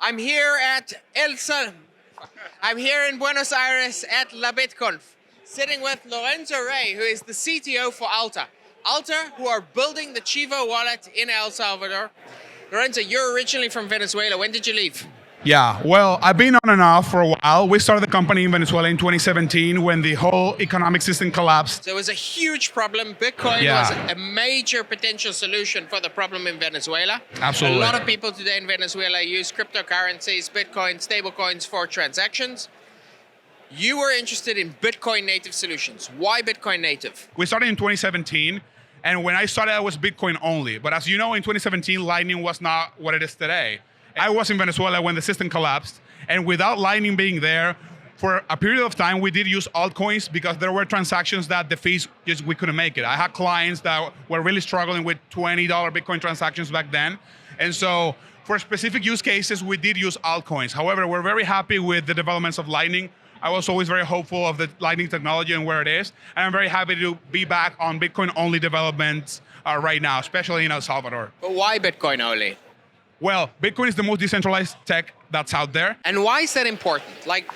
I'm here at I'm here in Buenos Aires at LaBitConf, sitting with Lorenzo Rey, who is the CTO for Alta. Alta, who are building the Chivo Wallet in El Salvador. Lorenzo, you're originally from Venezuela. When did you leave? Yeah, well, I've been on and off for a while. We started the company in Venezuela in 2017 when the whole economic system collapsed. So it was a huge problem. Bitcoin was a major potential solution for the problem in Venezuela. Absolutely. A lot of people today in Venezuela use cryptocurrencies, Bitcoin, stablecoins for transactions. You were interested in Bitcoin native solutions. Why Bitcoin native? We started in 2017, and when I started, I was Bitcoin only. But as you know, in 2017, Lightning was not what it is today. I was in Venezuela when the system collapsed, and without Lightning being there, for a period of time, we did use altcoins because there were transactions that the fees, we couldn't make it. I had clients that were really struggling with $20 Bitcoin transactions back then. And so for specific use cases, we did use altcoins. However, we're very happy with the developments of Lightning. I was always very hopeful of the Lightning technology and where it is. And I'm very happy to be back on Bitcoin-only developments right now, especially in El Salvador. But why Bitcoin only? Well, Bitcoin is the most decentralized tech that's out there. And why is that important? Like,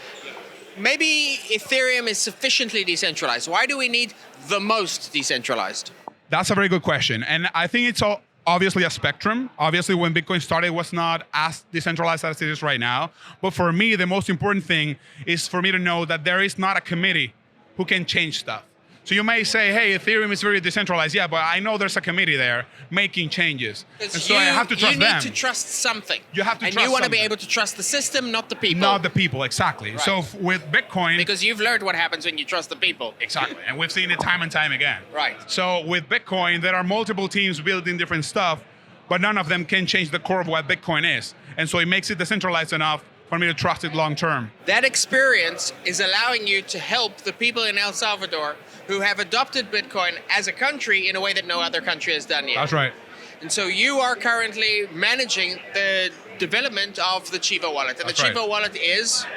maybe Ethereum is sufficiently decentralized. Why do we need the most decentralized? That's a very good question. And I think it's obviously a spectrum. Obviously, when Bitcoin started, it was not as decentralized as it is right now. But for me, the most important thing is for me to know that there is not a committee who can change stuff. So you may say, hey, Ethereum is very decentralized. Yeah, but I know there's a committee there making changes. And so I have to trust them. You need to trust something. You have to trust And you want to be something. able to trust the system, not the people. Not the people, exactly. Right. So with Bitcoin... Because you've learned what happens when you trust the people. Exactly, and we've seen it time and time again. Right. So with Bitcoin, there are multiple teams building different stuff, but none of them can change the core of what Bitcoin is. And so it makes it decentralized enough for me to trust it long term. That experience is allowing you to help the people in El Salvador who have adopted Bitcoin as a country in a way that no other country has done yet. That's right. And so you are currently managing the development of the Chivo Wallet. And That's the Chivo right. Wallet is?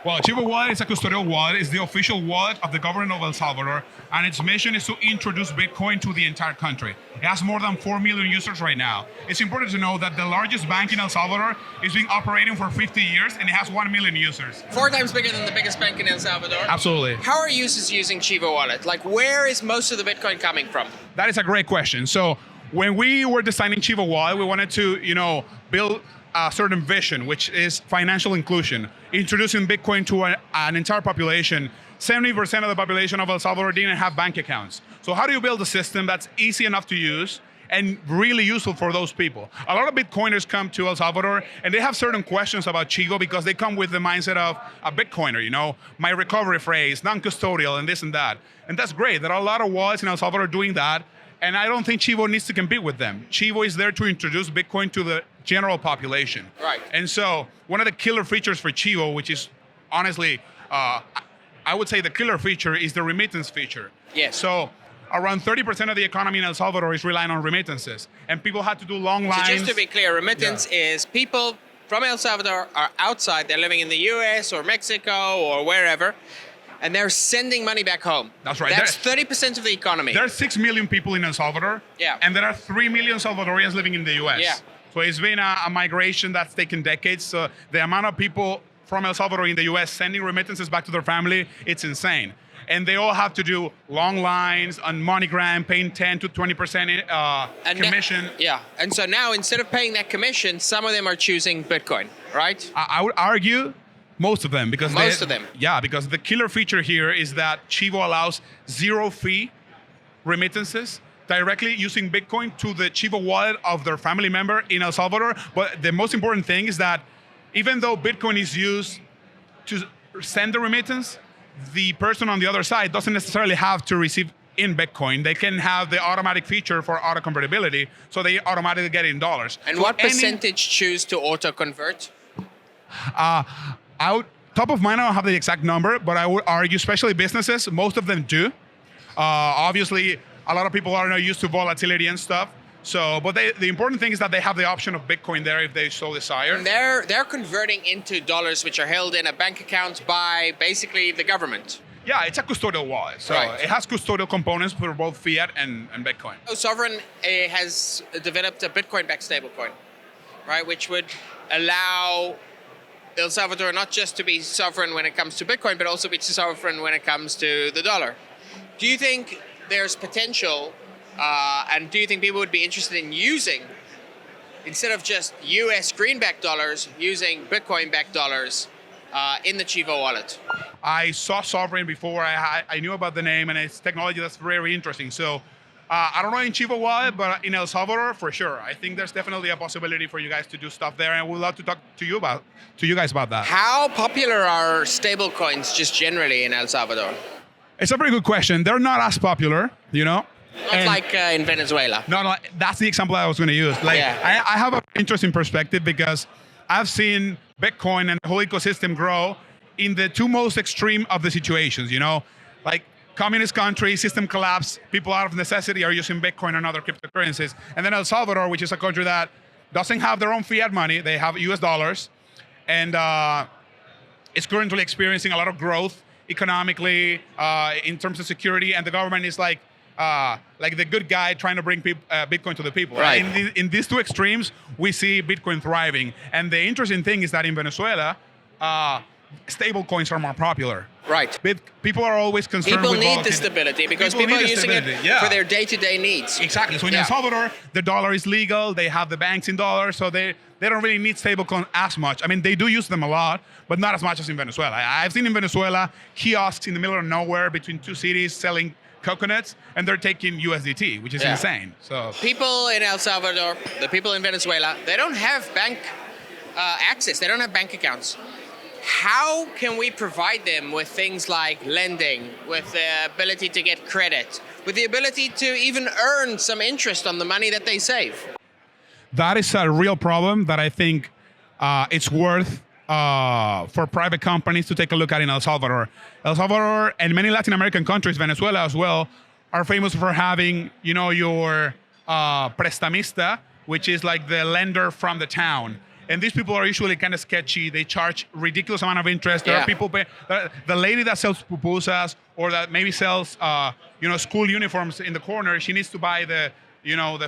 Well, Chivo Wallet is a custodial wallet. It's the official wallet of the government of El Salvador, and its mission is to introduce Bitcoin to the entire country. It has more than 4 million users right now. It's important to know that the largest bank in El Salvador is been operating for 50 years, and it has 1 million users. 4 times bigger than the biggest bank in El Salvador. Absolutely. How are users using Chivo Wallet? Like, where is most of the Bitcoin coming from? That is a great question. So when we were designing Chivo Wallet, we wanted to, build a certain vision, which is financial inclusion, introducing Bitcoin to an entire population. 70% of the population of El Salvador didn't have bank accounts. So how do you build a system that's easy enough to use and really useful for those people? A lot of Bitcoiners come to El Salvador and they have certain questions about Chivo because they come with the mindset of a Bitcoiner, my recovery phrase, non-custodial and this and that. And that's great. There are a lot of wallets in El Salvador doing that. And I don't think Chivo needs to compete with them. Chivo is there to introduce Bitcoin to the general population. Right. And so one of the killer features for Chivo, which is honestly, I would say the killer feature is the remittance feature. Yes. So around 30% of the economy in El Salvador is relying on remittances. And people had to do long lines. So just to be clear, remittance is people from El Salvador are outside. They're living in the US or Mexico or wherever. And they're sending money back home. That's right. That's 30% of the economy. There are 6 million people in El Salvador. Yeah. And there are 3 million Salvadorians living in the US. Yeah. So it's been a migration that's taken decades. So the amount of people from El Salvador in the US sending remittances back to their family, it's insane. And they all have to do long lines on MoneyGram, paying 10 to 20% commission. And so now instead of paying that commission, some of them are choosing Bitcoin, right? I would argue most of them. Because Yeah, because the killer feature here is that Chivo allows zero fee remittances directly using Bitcoin to the Chivo wallet of their family member in El Salvador. But the most important thing is that even though Bitcoin is used to send the remittance, the person on the other side doesn't necessarily have to receive in Bitcoin. They can have the automatic feature for auto convertibility, so they automatically get it in dollars. And so what percentage choose to auto convert? Top of mind, I don't have the exact number, but I would argue, especially businesses, most of them do. Obviously, a lot of people are not used to volatility and stuff. So, but the important thing is that they have the option of Bitcoin there if they so desire. And they're converting into dollars, which are held in a bank account by basically the government. Yeah, it's a custodial wallet. So it has custodial components for both fiat and Bitcoin. So Sovereign has developed a Bitcoin-backed stablecoin, right, which would allow El Salvador not just to be sovereign when it comes to Bitcoin, but also be sovereign when it comes to the dollar. Do you think there's potential, and do you think people would be interested in using, instead of just US greenback dollars, using Bitcoin-backed dollars in the Chivo wallet? I saw Sovereign before. I knew about the name, and it's technology that's very interesting. So I don't know in Chivo Wallet, but in El Salvador, for sure. I think there's definitely a possibility for you guys to do stuff there, and we'd love to talk to you guys about that. How popular are stablecoins just generally in El Salvador? It's a very good question. They're not as popular, you know? Not like in Venezuela. No, that's the example I was going to use. Like, Yeah. I have an interesting perspective because I've seen Bitcoin and the whole ecosystem grow in the two most extreme of the situations, you know? Like, communist country, system collapse, people out of necessity are using Bitcoin and other cryptocurrencies. And then El Salvador, which is a country that doesn't have their own fiat money, they have US dollars, and it's currently experiencing a lot of growth economically, in terms of security, and the government is like the good guy trying to bring Bitcoin to the people. Right. In these two extremes, we see Bitcoin thriving. And the interesting thing is that in Venezuela, stable coins are more popular. Right. People are always concerned People with need the volatility. stability because People people are need the using it stability, yeah. for their day-to-day needs. Exactly. So in Yeah. El Salvador, the dollar is legal. They have the banks in dollars, so they don't really need stablecoin as much. I mean, they do use them a lot, but not as much as in Venezuela. I've seen in Venezuela kiosks in the middle of nowhere between two cities selling coconuts, and they're taking USDT, which is Yeah. insane. So People in El Salvador, the people in Venezuela, they don't have bank access. They don't have bank accounts. How can we provide them with things like lending, with the ability to get credit, with the ability to even earn some interest on the money that they save? that is a real problem that I think it's worth for private companies to take a look at in El Salvador. El Salvador and many Latin American countries, Venezuela as well, are famous for having, you know, your prestamista, which is like the lender from the town. And these people are usually kind of sketchy. They charge ridiculous amount of interest. There Yeah. are people the lady that sells pupusas or that maybe sells, school uniforms in the corner. She needs to buy the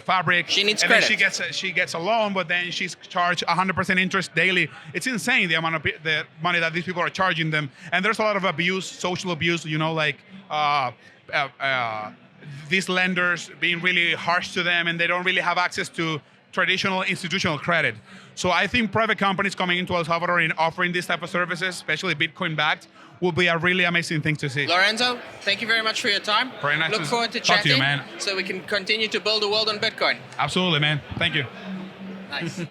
fabric. She needs and credit. then she gets a loan, but then she's charged 100% interest daily. It's insane the amount of the money that these people are charging them. And there's a lot of abuse, social abuse. These lenders being really harsh to them, and they don't really have access to traditional institutional credit. So I think private companies coming into El Salvador and offering this type of services, especially Bitcoin-backed, will be a really amazing thing to see. Lorenzo, thank you very much for your time. Very nice Look to forward to talk to you, chatting man. so we can continue to build a world on Bitcoin. Absolutely, man. Thank you. Nice.